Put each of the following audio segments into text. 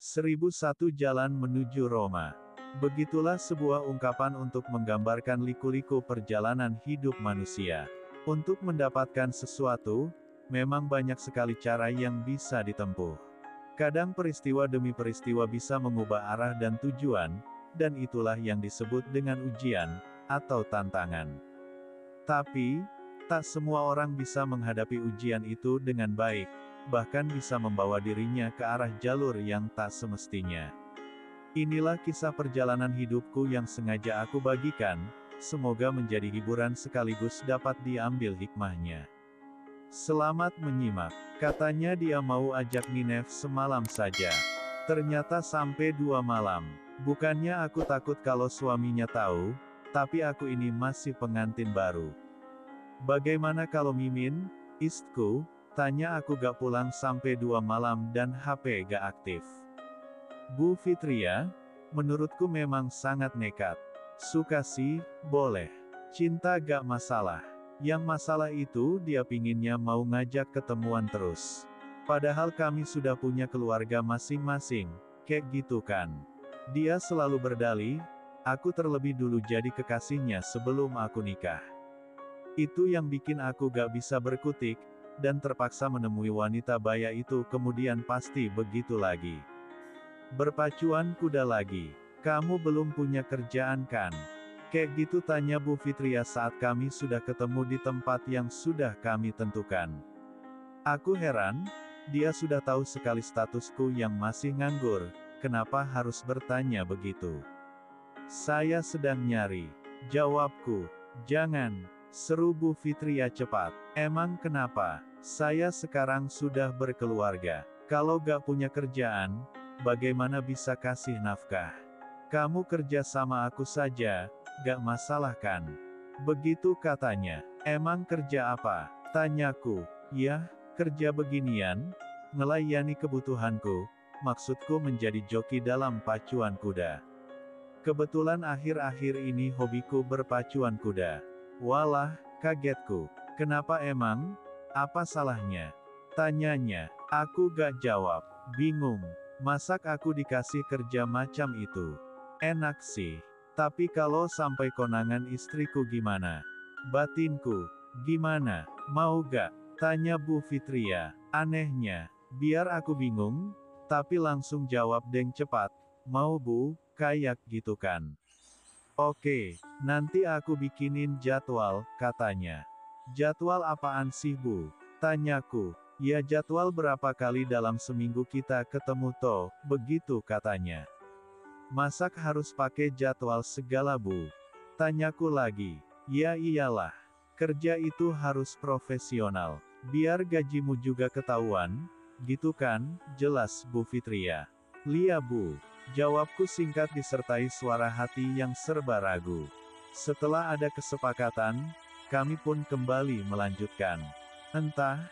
1001 Jalan Menuju Roma. Begitulah sebuah ungkapan untuk menggambarkan liku-liku perjalanan hidup manusia. Untuk mendapatkan sesuatu, memang banyak sekali cara yang bisa ditempuh. Kadang peristiwa demi peristiwa bisa mengubah arah dan tujuan, dan itulah yang disebut dengan ujian, atau tantangan. Tapi, tak semua orang bisa menghadapi ujian itu dengan baik, bahkan bisa membawa dirinya ke arah jalur yang tak semestinya. Inilah kisah perjalanan hidupku yang sengaja aku bagikan, semoga menjadi hiburan sekaligus dapat diambil hikmahnya. Selamat menyimak. Katanya dia mau ajak nginep semalam saja. Ternyata sampai 2 malam. Bukannya aku takut kalau suaminya tahu, tapi aku ini masih pengantin baru. Bagaimana kalau Mimin, istku? Tanya aku gak pulang sampai 2 malam dan HP gak aktif. Bu Fitria, menurutku memang sangat nekat. Suka sih, boleh. Cinta gak masalah. Yang masalah itu dia pinginnya mau ngajak ketemuan terus. Padahal kami sudah punya keluarga masing-masing, kayak gitu kan. Dia selalu berdalih, aku terlebih dulu jadi kekasihnya sebelum aku nikah. Itu yang bikin aku gak bisa berkutik, dan terpaksa menemui wanita baya itu kemudian pasti begitu lagi. Berpacuan kuda lagi. Kamu belum punya kerjaan kan? Kayak gitu tanya Bu Fitria saat kami sudah ketemu di tempat yang sudah kami tentukan. Aku heran, dia sudah tahu sekali statusku yang masih nganggur, kenapa harus bertanya begitu? Saya sedang nyari. Jawabku. Jangan, seru Bu Fitria cepat. Emang kenapa? Saya sekarang sudah berkeluarga. Kalau gak punya kerjaan, bagaimana bisa kasih nafkah? Kamu kerja sama aku saja, gak masalah kan? Begitu katanya. Emang kerja apa? Tanyaku. Yah, kerja beginian, ngelayani kebutuhanku, maksudku menjadi joki dalam pacuan kuda. Kebetulan akhir-akhir ini hobiku berpacuan kuda. Walah, kagetku. Kenapa emang? Apa salahnya? Tanyanya. Aku gak jawab. Bingung. Masak aku dikasih kerja macam itu? Enak sih. Tapi kalau sampai konangan istriku gimana? Batinku. Gimana? Mau gak? Tanya Bu Fitria. Anehnya. Biar aku bingung, tapi langsung jawab deng cepat. Mau Bu, kayak gitu kan? Oke, nanti aku bikinin jadwal, katanya. Jadwal apaan sih Bu? Tanyaku. Ya jadwal berapa kali dalam seminggu kita ketemu toh, begitu katanya. Masak harus pakai jadwal segala Bu? Tanyaku lagi. Ya iyalah. Kerja itu harus profesional. Biar gajimu juga ketahuan, gitu kan? Jelas Bu Fitria. Lia Bu. Jawabku singkat disertai suara hati yang serba ragu. Setelah ada kesepakatan, kami pun kembali melanjutkan. Entah,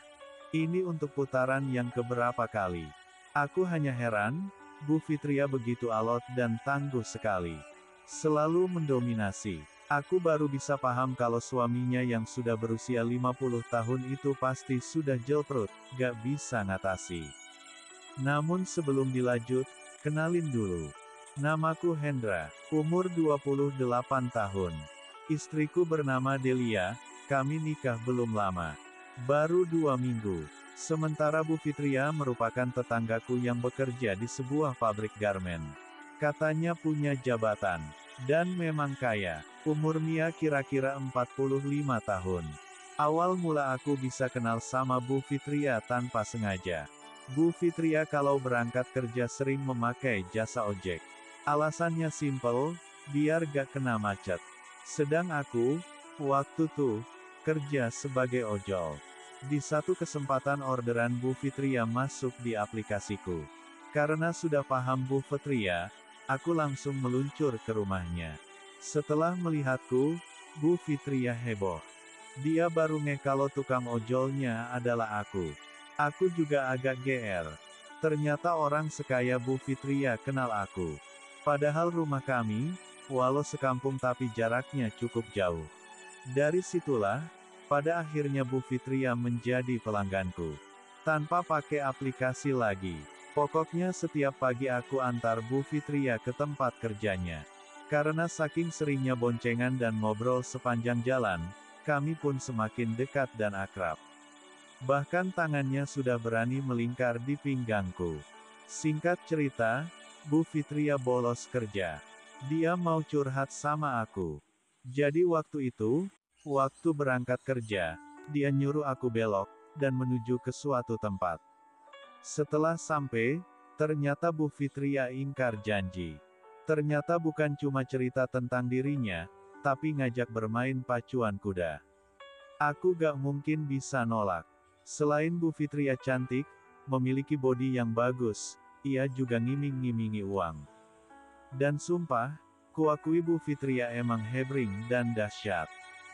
ini untuk putaran yang keberapa kali. Aku hanya heran, Bu Fitria begitu alot dan tangguh sekali. Selalu mendominasi. Aku baru bisa paham kalau suaminya yang sudah berusia 50 tahun itu pasti sudah jelprut, gak bisa ngatasi. Namun sebelum dilanjut, kenalin dulu. Namaku Hendra, umur 28 tahun. Istriku bernama Delia, kami nikah belum lama. Baru 2 minggu. Sementara Bu Fitria merupakan tetanggaku yang bekerja di sebuah pabrik garmen. Katanya punya jabatan. Dan memang kaya. Umur Mia kira-kira 45 tahun. Awal mula aku bisa kenal sama Bu Fitria tanpa sengaja. Bu Fitria kalau berangkat kerja sering memakai jasa ojek. Alasannya simple, biar gak kena macet. Sedang aku, waktu tuh, kerja sebagai ojol. Di satu kesempatan orderan Bu Fitria masuk di aplikasiku. Karena sudah paham Bu Fitria, aku langsung meluncur ke rumahnya. Setelah melihatku, Bu Fitria heboh. Dia baru ngeh kalau tukang ojolnya adalah aku. Aku juga agak GR. Ternyata orang sekaya Bu Fitria kenal aku. Padahal rumah kami, walau sekampung tapi jaraknya cukup jauh. Dari situlah, pada akhirnya Bu Fitria menjadi pelangganku. Tanpa pakai aplikasi lagi. Pokoknya setiap pagi aku antar Bu Fitria ke tempat kerjanya. Karena saking seringnya boncengan dan ngobrol sepanjang jalan, kami pun semakin dekat dan akrab. Bahkan tangannya sudah berani melingkar di pinggangku. Singkat cerita, Bu Fitria bolos kerja. Dia mau curhat sama aku. Jadi waktu itu, waktu berangkat kerja, dia nyuruh aku belok, dan menuju ke suatu tempat. Setelah sampai, ternyata Bu Fitria ingkar janji. Ternyata bukan cuma cerita tentang dirinya, tapi ngajak bermain pacuan kuda. Aku gak mungkin bisa nolak. Selain Bu Fitria cantik, memiliki bodi yang bagus, ia juga ngiming-ngimingi uang. Dan sumpah, kuakui Bu Fitria emang hebring dan dahsyat.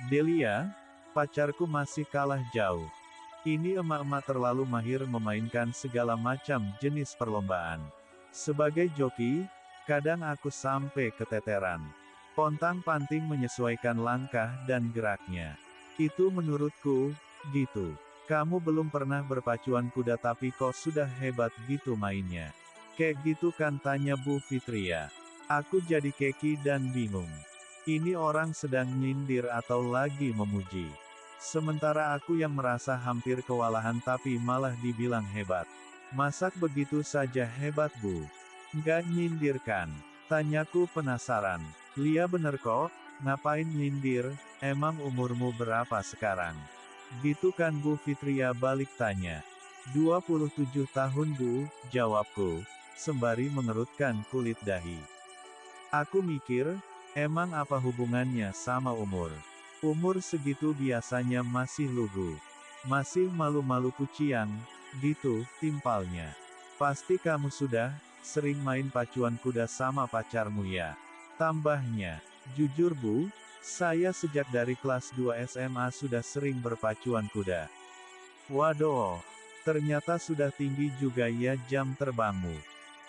Delia, pacarku masih kalah jauh. Ini emak-emak terlalu mahir memainkan segala macam jenis perlombaan. Sebagai joki, kadang aku sampai keteteran. Pontang-panting menyesuaikan langkah dan geraknya. Itu menurutku, gitu. Kamu belum pernah berpacuan kuda tapi kok sudah hebat gitu mainnya. Kayak gitu kan, tanya Bu Fitria. Aku jadi keki dan bingung. Ini orang sedang nyindir atau lagi memuji. Sementara aku yang merasa hampir kewalahan tapi malah dibilang hebat. Masak begitu saja hebat, Bu? Nggak nyindir kan? Tanyaku penasaran. Lia bener kok, ngapain nyindir, emang umurmu berapa sekarang? Gitu kan, Bu Fitria balik tanya. 27 tahun, Bu, jawabku, sembari mengerutkan kulit dahi. Aku mikir, emang apa hubungannya sama umur? Umur segitu biasanya masih lugu. Masih malu-malu kuciang, gitu, timpalnya. Pasti kamu sudah sering main pacuan kuda sama pacarmu ya? Tambahnya. Jujur, Bu, saya sejak dari kelas 2 SMA sudah sering berpacuan kuda. Waduh, ternyata sudah tinggi juga ya jam terbangmu.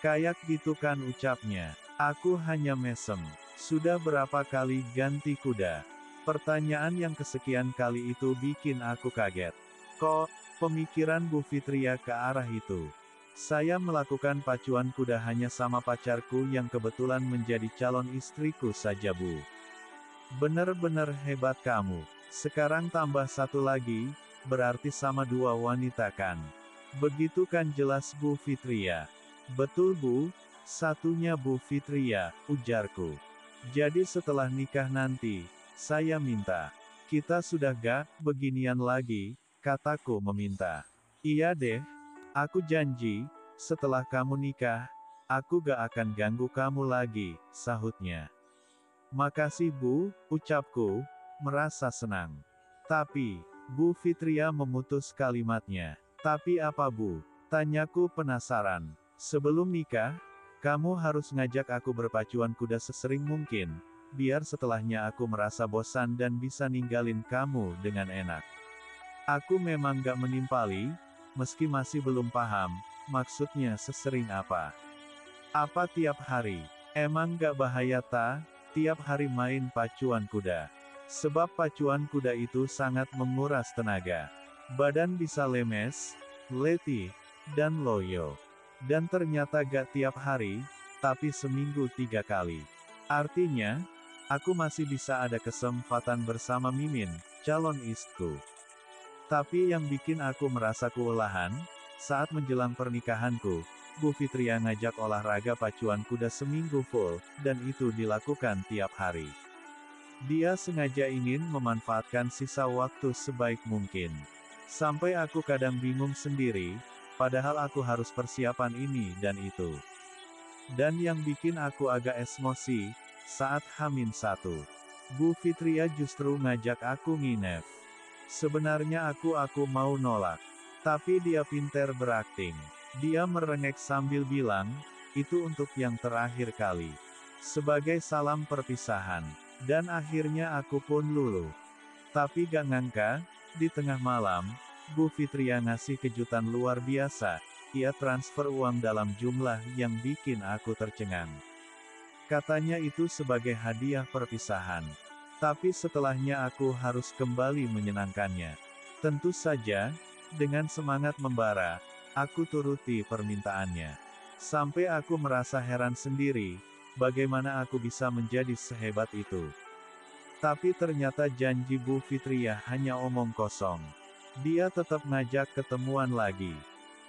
Kayak gitu kan ucapnya. Aku hanya mesem. Sudah berapa kali ganti kuda? Pertanyaan yang kesekian kali itu bikin aku kaget. Kok, pemikiran Bu Fitria ke arah itu? Saya melakukan pacuan kuda hanya sama pacarku yang kebetulan menjadi calon istriku saja, Bu. Bener-bener hebat kamu. Sekarang tambah satu lagi, berarti sama dua wanita kan? Begitu kan, jelas Bu Fitria. Betul, Bu, satunya Bu Fitria, ujarku. Jadi setelah nikah nanti, saya minta. Kita sudah gak beginian lagi, kataku meminta. Iya deh, aku janji, setelah kamu nikah, aku gak akan ganggu kamu lagi, sahutnya. Makasih, Bu, ucapku, merasa senang. Tapi, Bu Fitria memutus kalimatnya. Tapi apa, Bu? Tanyaku penasaran. Sebelum nikah, kamu harus ngajak aku berpacuan kuda sesering mungkin, biar setelahnya aku merasa bosan dan bisa ninggalin kamu dengan enak. Aku memang gak menimpali, meski masih belum paham, maksudnya sesering apa. Apa tiap hari? Emang gak bahaya tiap hari main pacuan kuda? Sebab pacuan kuda itu sangat menguras tenaga. Badan bisa lemes, letih, dan loyo. Dan ternyata gak tiap hari, tapi seminggu 3 kali. Artinya, aku masih bisa ada kesempatan bersama Mimin, calon istriku. Tapi yang bikin aku merasa kewalahan, saat menjelang pernikahanku, Bu Fitria ngajak olahraga pacuan kuda seminggu full, dan itu dilakukan tiap hari. Dia sengaja ingin memanfaatkan sisa waktu sebaik mungkin. Sampai aku kadang bingung sendiri, padahal aku harus persiapan ini dan itu. Dan yang bikin aku agak emosi, saat H-1, Bu Fitria justru ngajak aku nginep. Sebenarnya aku mau nolak. Tapi dia pinter berakting. Dia merengek sambil bilang, itu untuk yang terakhir kali. Sebagai salam perpisahan. Dan akhirnya aku pun luluh. Tapi gak ngangka, di tengah malam, Bu Fitria ngasih kejutan luar biasa. Ia transfer uang dalam jumlah yang bikin aku tercengang. Katanya itu sebagai hadiah perpisahan. Tapi setelahnya aku harus kembali menyenangkannya. Tentu saja, dengan semangat membara, Aku turuti permintaannya. Sampai aku merasa heran sendiri, bagaimana aku bisa menjadi sehebat itu. Tapi ternyata janji Bu Fitriah hanya omong kosong. Dia tetap ngajak ketemuan lagi.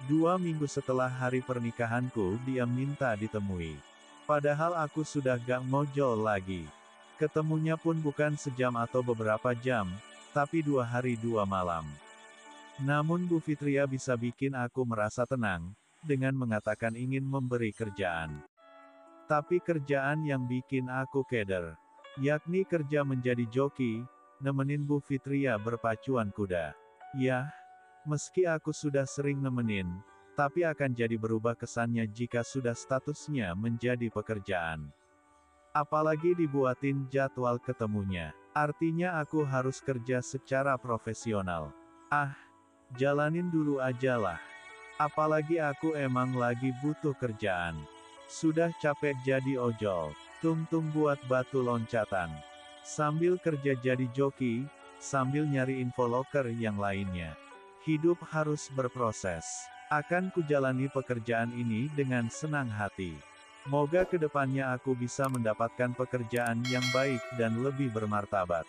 2 minggu setelah hari pernikahanku dia minta ditemui. Padahal aku sudah gak ngojol lagi. Ketemunya pun bukan sejam atau beberapa jam, tapi 2 hari 2 malam. Namun Bu Fitria bisa bikin aku merasa tenang, dengan mengatakan ingin memberi kerjaan. Tapi kerjaan yang bikin aku keder. Yakni kerja menjadi joki, nemenin Bu Fitria berpacuan kuda. Yah, meski aku sudah sering nemenin, tapi akan jadi berubah kesannya jika sudah statusnya menjadi pekerjaan. Apalagi dibuatin jadwal ketemunya. Artinya aku harus kerja secara profesional. Ah, jalanin dulu ajalah. Apalagi aku emang lagi butuh kerjaan. Sudah capek jadi ojol. Tung-tung buat batu loncatan. Sambil kerja jadi joki, sambil nyari info loker yang lainnya. Hidup harus berproses. Akan kujalani pekerjaan ini dengan senang hati. Moga kedepannya aku bisa mendapatkan pekerjaan yang baik dan lebih bermartabat.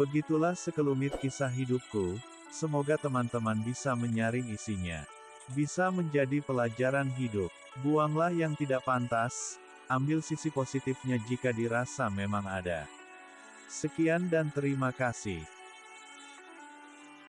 Begitulah sekelumit kisah hidupku, semoga teman-teman bisa menyaring isinya. Bisa menjadi pelajaran hidup. Buanglah yang tidak pantas, ambil sisi positifnya jika dirasa memang ada. Sekian dan terima kasih.